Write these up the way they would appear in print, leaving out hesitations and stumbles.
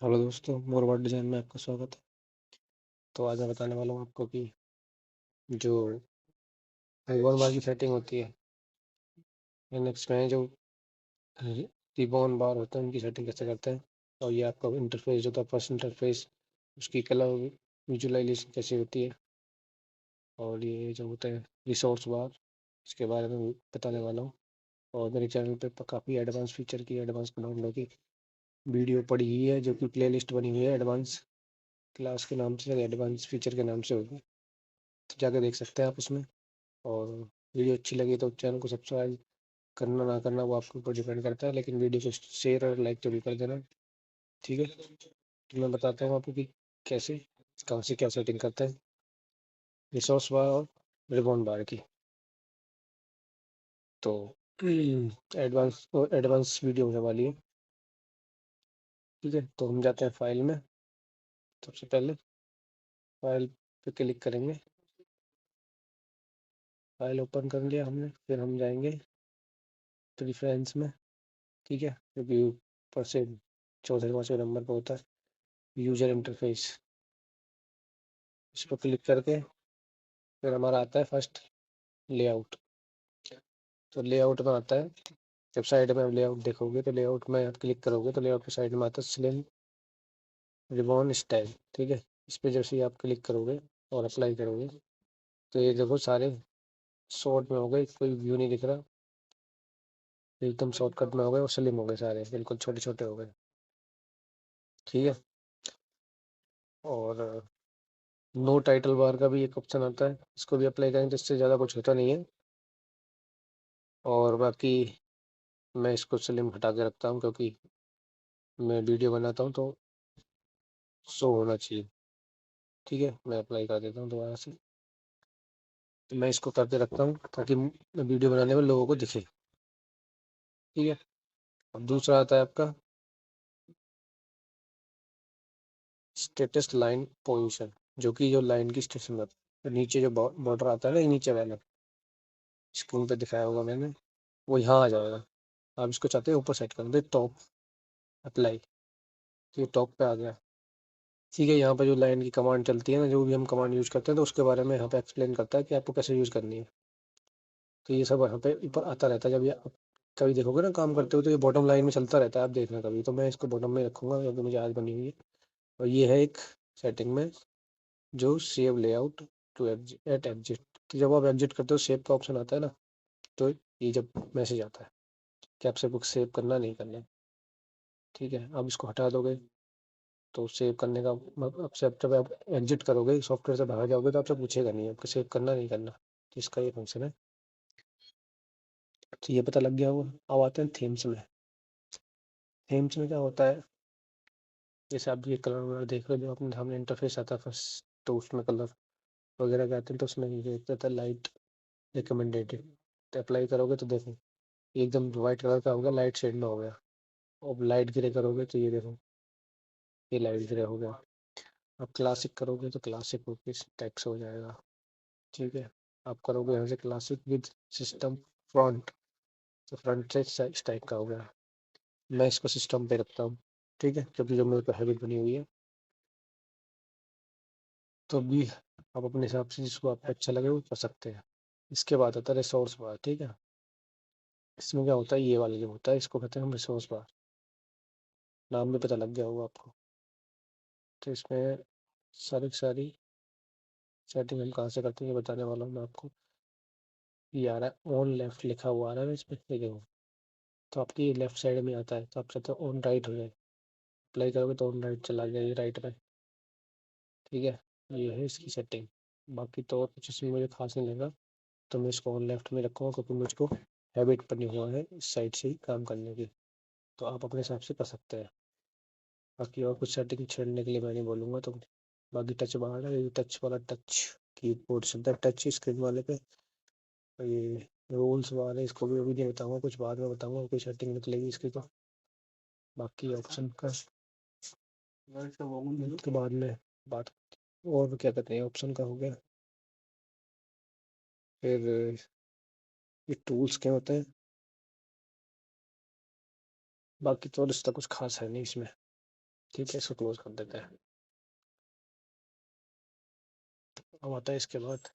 Hello दोस्तों, मोर world design में आपका स्वागत है। तो आज मैं बताने वाला हूँ आपको कि जो रिबॉन बार की सेटिंग होती है, लिनक्स में जो रिबॉन बार होते हैं उनकी सेटिंग कैसे करते हैं, और ये आपका इंटरफेस जो था फर्स्ट इंटरफेस, उसकी कलर विजुअलाइजेशन कैसे होती है, और ये जो होता है रिसोर्स बार, इसके बारे में बताने वाला हूँ। और मेरे चैनल पे काफ़ी एडवांस फीचर की, एडवांस डाउनलोड की वीडियो पड़ी हुई है, जो कि प्लेलिस्ट बनी हुई है एडवांस क्लास के नाम से, एडवांस फीचर के नाम से होगी, तो जाकर देख सकते हैं आप उसमें। और वीडियो अच्छी लगी तो चैनल को सब्सक्राइब करना ना करना वो आपके ऊपर डिपेंड करता है, लेकिन वीडियो को शेयर और लाइक जरूर कर देना। ठीक है, तो मैं बताता हूँ आपको कि कैसे, कहाँ से क्या सेटिंग करते हैं रिसोर्स बार और रिबॉन बार की। तो एडवांस वीडियो होने वाली है। ठीक है, तो हम जाते हैं फाइल में। सबसे पहले फाइल पे क्लिक करेंगे, फाइल ओपन कर लिया हमने, फिर हम जाएंगे प्रेफरेंस में। ठीक है, क्योंकि ऊपर से चौथे पाँचवें नंबर पर होता है यूजर इंटरफेस, इस पर क्लिक करके फिर हमारा आता है फर्स्ट लेआउट। तो लेआउट में आता है, जब साइड में लेआउट देखोगे तो लेआउट में आप क्लिक करोगे तो लेआउट के साइड में आता है स्लिम रिबॉन स्टाइल। ठीक है, इस पर जैसे ही आप क्लिक करोगे और अप्लाई करोगे तो ये देखो सारे शॉर्ट में हो गए, कोई व्यू नहीं दिख रहा, एकदम शॉर्टकट में हो गए और स्लिम हो गए, सारे बिल्कुल छोटे छोटे हो गए। ठीक है, और नो टाइटल बार का भी एक ऑप्शन आता है, इसको भी अप्लाई करेंगे, जिससे ज़्यादा कुछ होता नहीं है। और बाकी मैं इसको स्लिम हटा के रखता हूँ, क्योंकि मैं वीडियो बनाता हूँ तो शो होना चाहिए। ठीक है, मैं अप्लाई कर देता हूँ दोबारा से। तो मैं इसको करके रखता हूँ ताकि वीडियो बनाने में लोगों को दिखे। ठीक है, अब दूसरा आता है आपका स्टेटस लाइन पोजीशन, जो कि जो लाइन की स्टेशन है, तो नीचे जो बॉर्डर आता है ना, ये नीचे वाला स्क्रीन पे दिखाया होगा मैंने, वो यहाँ आ जाएगा। आप इसको चाहते हैं ऊपर सेट कर दे, टॉप अप्लाई, तो ये टॉप पे आ गया। ठीक है, यहाँ पे जो लाइन की कमांड चलती है ना, जो भी हम कमांड यूज़ करते हैं, तो उसके बारे में यहाँ पे एक्सप्लेन करता है कि आपको कैसे यूज़ करनी है। तो ये सब यहाँ पे ऊपर आता रहता है, जब ये आप कभी देखोगे ना काम करते हो तो ये बॉटम लाइन में चलता रहता है, आप देखना कभी। तो मैं इसको बॉटम में रखूँगा क्योंकि मुझे आज बनी हुई है। और ये है एक सेटिंग में जो save layout to at exit, तो जब आप एग्जिट करते हो सेव का ऑप्शन आता है ना, तो ये जब मैसेज आता है कि आपसे बुक सेव करना नहीं करना। ठीक है, अब इसको हटा दोगे तो सेव करने का आपसे, जब आप एग्जिट करोगे सॉफ्टवेयर से बाहर जाओगे तो आपसे पूछेगा नहीं आपको सेव करना नहीं करना, तो इसका ये फंक्शन है। तो ये पता लग गया होगा। अब आते हैं थीम्स में। थीम्स में क्या होता है, जैसे आप ये कलर वगैरह देख रहे हो, जो अपने सामने इंटरफेस आता है फर्स्ट, तो उसमें कलर वगैरह के आते हैं, तो उसमें ये कहता है लाइट रिकमेंडेड, तो अप्लाई करोगे तो देखो एकदम वाइट कलर का होगा, लाइट शेड में हो गया। अब लाइट ग्रे करोगे तो ये देखो, ये लाइट ग्रे हो गया। अब क्लासिक करोगे तो क्लासिक होके इस टाइप से हो जाएगा। ठीक है, आप करोगे यहाँ से क्लासिक विद सिस्टम फ्रंट, तो फ्रंट से इस टाइप का हो गया। मैं इसको सिस्टम पे रखता हूँ। ठीक है, क्योंकि जो मेरे को हैबिट बनी हुई है। तो भी आप अपने हिसाब से जिसको आपको अच्छा लगे वो कर सकते हैं। इसके बाद आता है रिसोर्स बार। ठीक है, इसमें क्या होता है, ये वाला जो होता है इसको कहते हैं हम रिसोर्स बार, नाम में पता लग गया होगा आपको। तो इसमें सारी सारी सेटिंग हम कहाँ से करते हैं ये बताने वाला हूँ मैं आपको। ये आ रहा है ऑन लेफ्ट लिखा हुआ आ रहा है ना इसमें, ये देखो, तो आपकी लेफ्ट साइड में आता है, तो आप चाहते हो ऑन राइट हो जाए, अप्लाई करोगे तो ऑन राइट चला गया, ये राइट में। ठीक है, ये है इसकी सेटिंग। बाकी तो और कुछ इसमें मुझे खास नहीं लगा, तो मैं इसको ऑन लेफ्ट में रखूँगा, क्योंकि मुझको हैबिट बनी हुआ है इस साइड से ही काम करने की। तो आप अपने हिसाब से कर सकते हैं। बाकी और कुछ सेटिंग छेड़ने के लिए मैं नहीं बोलूँगा। तो बाकी टच बार है, ये टच वाला, टच कीबोर्ड चलता है टच स्क्रीन वाले पे। और ये रूल्स बार है, इसको भी अभी नहीं बताऊँगा, कुछ बाद में बताऊँगा, कोई सेटिंग निकलेगी इसकी तो। बाकी ऑप्शन का के बाद में बात, और क्या कहते हैं, ऑप्शन का हो गया। फिर ये टूल्स क्या होते हैं, बाकी तो रिश्ता कुछ खास है नहीं इसमें। ठीक है, इसको क्लोज कर देते हैं। अब आता है इसके बाद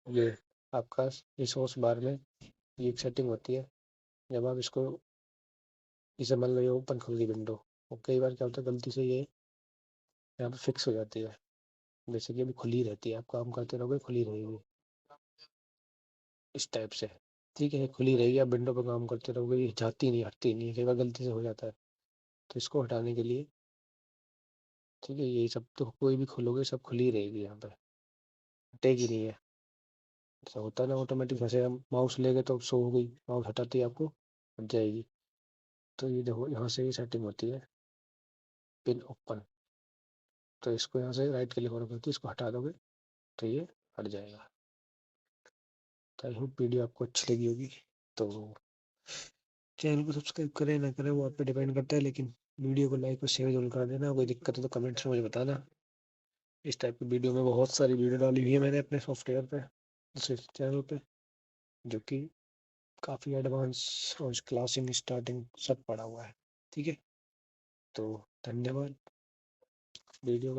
ये आपका रिसोर्स बार में ये एक सेटिंग होती है। जब आप इसको इसे मान लो ये ओपन खुल गई विंडो, और कई बार क्या होता है गलती से ये यहाँ पे फिक्स हो जाती है, जैसे कि अभी खुली रहती है, आप काम करते रहोगे खुली रहेगी इस टाइप से। ठीक है, ये खुली रहेगी, आप विंडो पे काम करते रहोगे, ये जाती नहीं हटती नहीं है, कई बार गलती से हो जाता है। तो इसको हटाने के लिए ठीक है, यही सब तो कोई भी खोलोगे सब खुली रहेगी, यहाँ पे हटेगी नहीं है। ऐसा होता है ना ऑटोमेटिक, जैसे हम माउस ले गए तो शो हो गई, माउस हटाती है आपको हट जाएगी। तो ये देखो यहाँ से ये सेटिंग होती है पिन ओपन, तो इसको यहाँ से राइट क्लिक और करके इसको हटा दोगे तो ये हट जाएगा। तो आई होप वीडियो आपको अच्छी लगी होगी। तो चैनल को सब्सक्राइब करें ना करें वो आप पे डिपेंड करता है, लेकिन वीडियो को लाइक और शेयर जरूर कर देना। कोई दिक्कत है तो कमेंट्स में मुझे बताना। इस टाइप की वीडियो में बहुत सारी वीडियो डाली हुई है मैंने अपने सॉफ्टवेयर पे, दूसरे चैनल पे, जो कि काफ़ी एडवांस और क्लासिंग स्टार्टिंग सब पड़ा हुआ है। ठीक है, तो धन्यवाद वीडियो